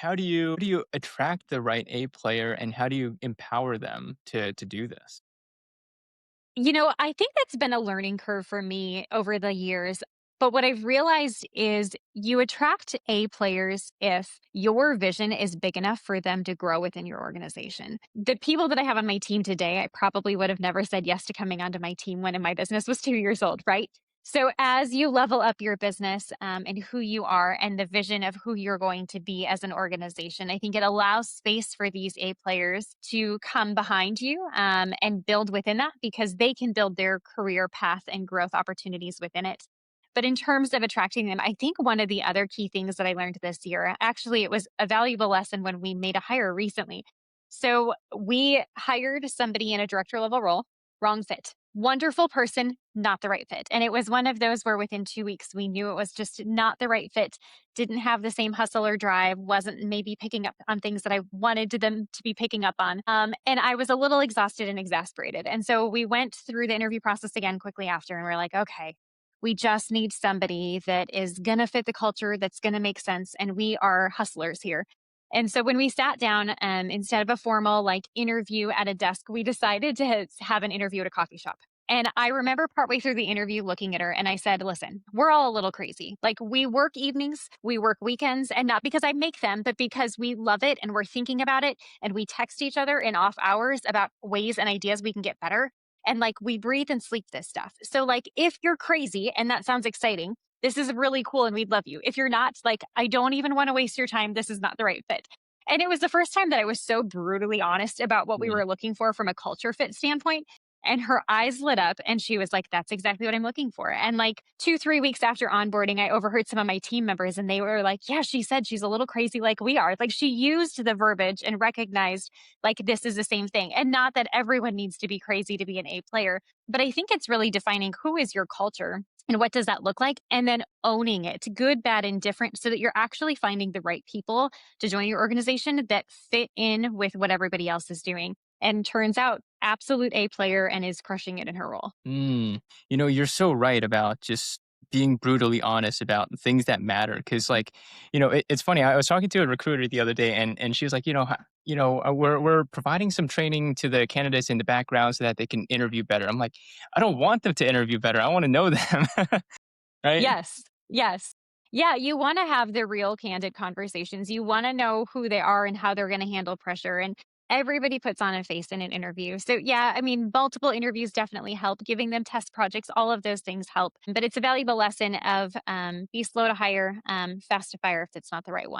how do you attract the right A player, and how do you empower them to do this? I think that's been a learning curve for me over the years. But what I've realized is you attract A players if your vision is big enough for them to grow within your organization. The people that I have on my team today, I probably would have never said yes to coming onto my team when my business was 2 years old, right? So as you level up your business and who you are and the vision of who you're going to be as an organization, I think it allows space for these A players to come behind you and build within that because they can build their career path and growth opportunities within it. But in terms of attracting them, I think one of the other key things that I learned this year, actually, it was a valuable lesson when we made a hire recently. So we hired somebody in a director level role, wrong fit. Wonderful person, not the right fit. And it was one of those where within 2 weeks, we knew it was just not the right fit, didn't have the same hustle or drive, wasn't maybe picking up on things that I wanted them to be picking up on. And I was a little exhausted and exasperated. And so we went through the interview process again quickly after, and we're like, okay, we just need somebody that is going to fit the culture, that's going to make sense. And we are hustlers here. And so when we sat down, instead of a formal like interview at a desk, we decided to have an interview at a coffee shop. And I remember partway through the interview looking at her and I said, listen, we're all a little crazy. Like we work evenings, we work weekends, and not because I make them, but because we love it and we're thinking about it. And we text each other in off hours about ways and ideas we can get better. And like we breathe and sleep this stuff. So, like, if you're crazy and that sounds exciting, this is really cool and we'd love you. If you're not, like, I don't even want to waste your time. This is not the right fit. And it was the first time that I was so brutally honest about what we Mm. were looking for from a culture fit standpoint. And her eyes lit up and she was like, that's exactly what I'm looking for. And like 2, 3 weeks after onboarding, I overheard some of my team members and they were like, yeah, she said she's a little crazy like we are. Like she used the verbiage and recognized like this is the same thing. And not that everyone needs to be crazy to be an A player, but I think it's really defining who is your culture and what does that look like? And then owning it, good, bad, and different, so that you're actually finding the right people to join your organization that fit in with what everybody else is doing. And turns out, absolute A player and is crushing it in her role. Mm. You're so right about just being brutally honest about things that matter. Because, like, it's funny. I was talking to a recruiter the other day, and she was like, we're providing some training to the candidates in the background so that they can interview better. I'm like, I don't want them to interview better. I want to know them, right? Yes. Yes. Yeah, you want to have the real candid conversations. You want to know who they are and how they're going to handle pressure. And everybody puts on a face in an interview. So, yeah, I mean, multiple interviews definitely help. Giving them test projects, all of those things help. But it's a valuable lesson of be slow to hire, fast to fire if it's not the right one.